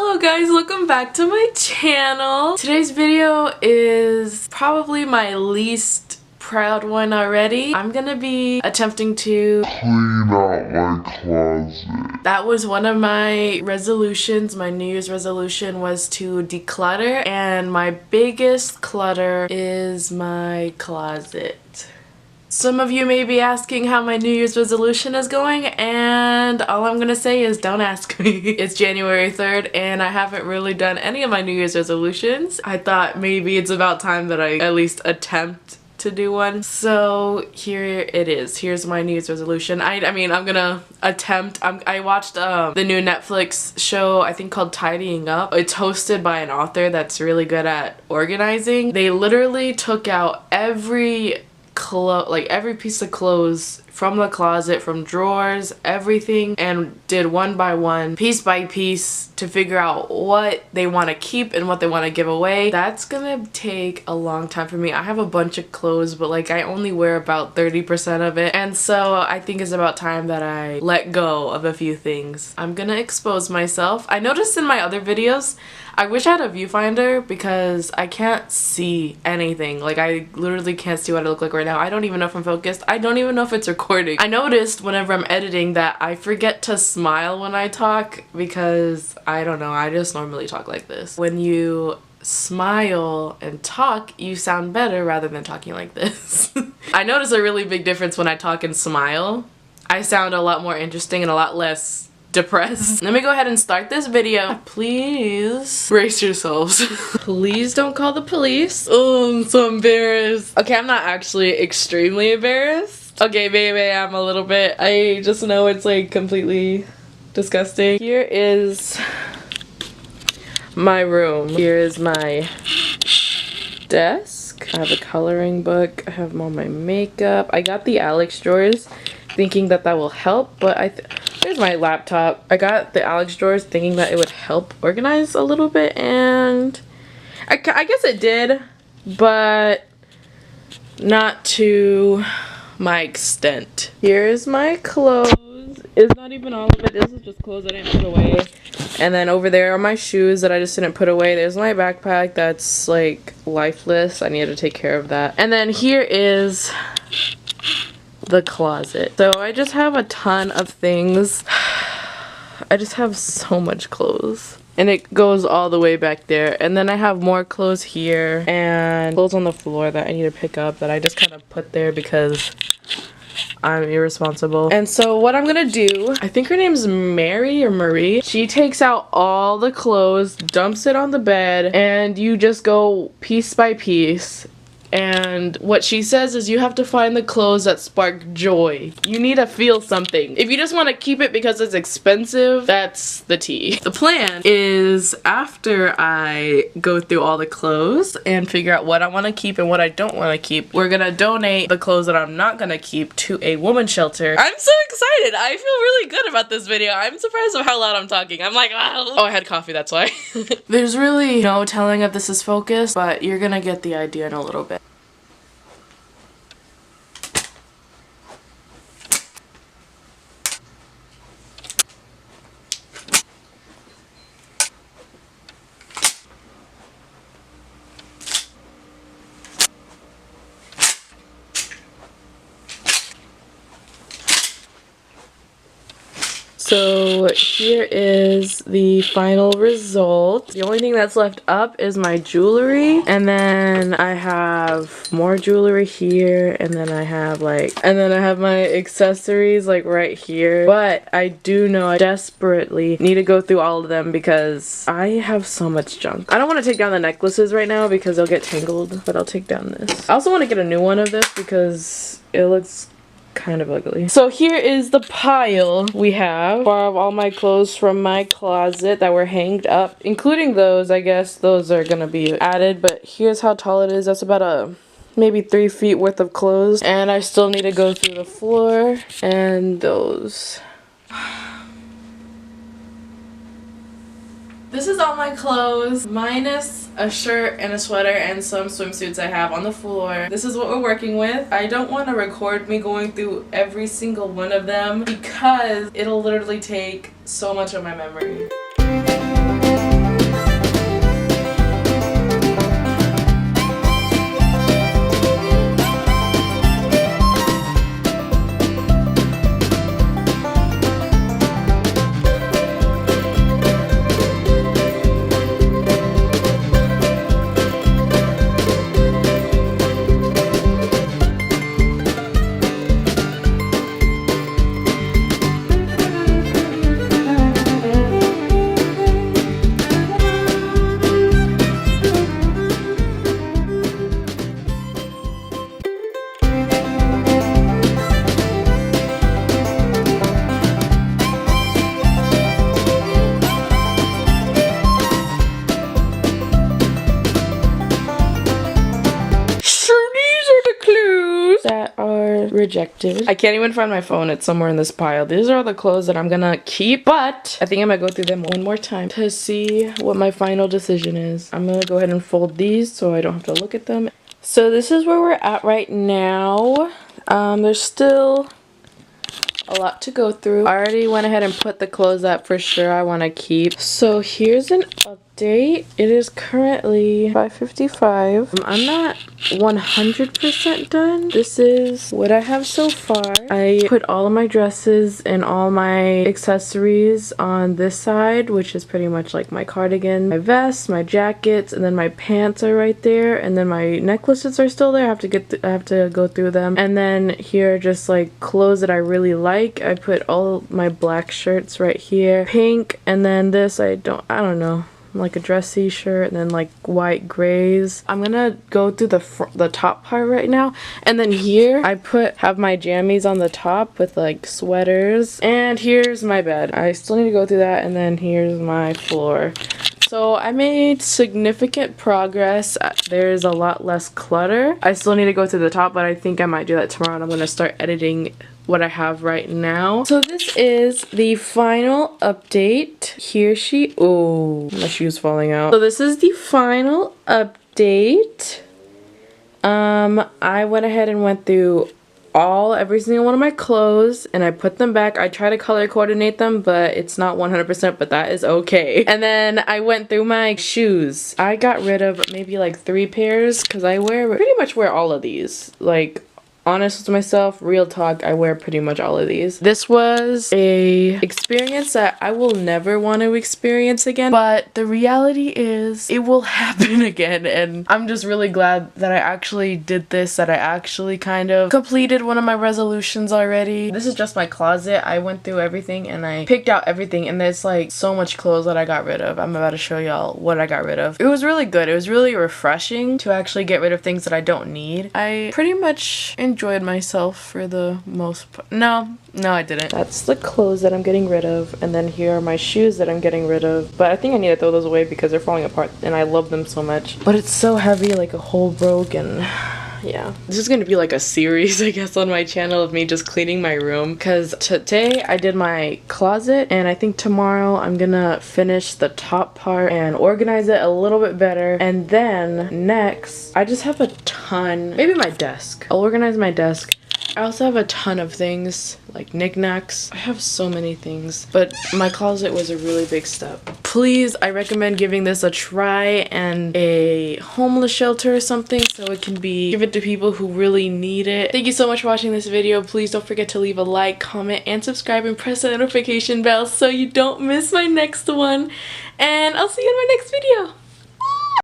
Hello guys, welcome back to my channel. Today's video is probably my least proud one already. I'm gonna be attempting to clean out my closet. That was one of my resolutions. My New Year's resolution was to declutter, and my biggest clutter is my closet. Some of you may be asking how my New Year's resolution is going, and all I'm gonna say is don't ask me. It's January 3rd and I haven't really done any of my New Year's resolutions. I thought maybe it's about time that I at least attempt to do one. So here it is. Here's my New Year's resolution. I mean, I'm gonna attempt. I watched the new Netflix show, I think called Tidying Up. It's hosted by an author that's really good at organizing. They literally took out every piece of clothes from the closet, from drawers, everything, and did one by one, piece by piece, to figure out what they want to keep and what they want to give away. That's gonna take a long time for me. I have a bunch of clothes, but like I only wear about 30% of it, and so I think it's about time that I let go of a few things. I'm gonna expose myself. I noticed in my other videos, I wish I had a viewfinder because I can't see anything. Like I literally can't see what I look like right now. I don't even know if I'm focused. I don't even know if it's recording. I noticed whenever I'm editing that I forget to smile when I talk because I don't know, I just normally talk like this. When you smile and talk, you sound better rather than talking like this. I notice a really big difference when I talk and smile. I sound a lot more interesting and a lot less depressed. Let me go ahead and start this video. Please brace yourselves. Please don't call the police. Oh, I'm so embarrassed. Okay, I'm not actually extremely embarrassed. Okay, maybe I'm a little bit. I just know it's like completely disgusting. Here is my room. Here is my desk. I have a coloring book. I have all my makeup. I got the Alex drawers thinking that will help, but there's my laptop. I got the Alex drawers thinking that it would help organize a little bit, and I guess it did, but not to my extent. Here's my clothes. It's not even all of it. This is just clothes I didn't put away. And then over there are my shoes that I just didn't put away. There's my backpack that's like lifeless. I need to take care of that. And then here is the closet. So I just have a ton of things. I just have so much clothes. And it goes all the way back there. And then I have more clothes here and clothes on the floor that I need to pick up that I just kind of put there because I'm irresponsible. And so what I'm gonna do, I think her name's Mary or Marie. She takes out all the clothes, dumps it on the bed, and you just go piece by piece. And what she says is you have to find the clothes that spark joy. You need to feel something. If you just want to keep it because it's expensive, that's the tea. The plan is after I go through all the clothes and figure out what I want to keep and what I don't want to keep, we're gonna donate the clothes that I'm not gonna keep to a women's shelter. I'm so excited. I feel really good about this video. I'm surprised of how loud I'm talking. I'm like, oh, I had coffee, that's why. There's really no telling if this is focused, but you're gonna get the idea in a little bit. So here is the final result. The only thing that's left up is my jewelry, and then I have more jewelry here, and then I have my accessories like right here. But I do know I desperately need to go through all of them because I have so much junk. I don't want to take down the necklaces right now because they'll get tangled, but I'll take down this. I also want to get a new one of this because it looks kind of ugly. So here is the pile we have of all my clothes from my closet that were hanged up, including those. I guess those are gonna be added, but here's how tall it is. That's about maybe 3 feet worth of clothes, and I still need to go through the floor and those. This is all my clothes, minus a shirt and a sweater and some swimsuits I have on the floor. This is what we're working with. I don't want to record me going through every single one of them because it'll literally take so much of my memory. rejected. I can't even find my phone. It's somewhere in this pile. These are all the clothes that I'm gonna keep, but I think I'm gonna go through them one more time to see what my final decision is. I'm gonna go ahead and fold these so I don't have to look at them. So this is where we're at right now. There's still a lot to go through. I already went ahead and put the clothes up for sure I want to keep. So here's an update. It is currently 5:55. I'm not 100% done. This is what I have so far. I put all of my dresses and all my accessories on this side, which is pretty much like my cardigan, my vest, my jackets, and then my pants are right there, and then my necklaces are still there. I have to go through them. And then here are just like clothes that I really like. I put all my black shirts right here, pink, and then this I don't know, like a dressy shirt, and then like white grays. I'm gonna go through the top part right now, and then here I have my jammies on the top with like sweaters, and here's my bed. I still need to go through that, and then here's my floor. So I made significant progress. There's a lot less clutter. I still need to go to the top, but I think I might do that tomorrow, and I'm gonna start editing what I have right now. So this is the final update. Here oh, my shoe's falling out. So this is the final update. I went ahead and went through every single one of my clothes, and I put them back. I try to color coordinate them, but it's not 100%, but that is okay. And then I went through my shoes. I got rid of maybe like 3 pairs because I pretty much wear all of these. Like, honest with myself, real talk, I wear pretty much all of these. This was a experience that I will never want to experience again, but the reality is it will happen again, and I'm just really glad that I actually did this, that I actually kind of completed one of my resolutions already. This is just my closet. I went through everything and I picked out everything, and there's like so much clothes that I got rid of. I'm about to show y'all what I got rid of. It was really good. It was really refreshing to actually get rid of things that I don't need. I pretty much enjoyed myself for the most part. No, I didn't. That's the clothes that I'm getting rid of, and then here are my shoes that I'm getting rid of, but I think I need to throw those away because they're falling apart and I love them so much. But it's so heavy, like a hole broke, and yeah. This is gonna be like a series, I guess, on my channel of me just cleaning my room, because today I did my closet, and I think tomorrow I'm gonna finish the top part and organize it a little bit better. And then next, I just have a ton, maybe my desk. I'll organize my desk. I also have a ton of things, like knickknacks. I have so many things, but my closet was a really big step. Please, I recommend giving this a try and a homeless shelter or something so it can be given to people who really need it. Thank you so much for watching this video. Please don't forget to leave a like, comment, and subscribe, and press the notification bell so you don't miss my next one. And I'll see you in my next video.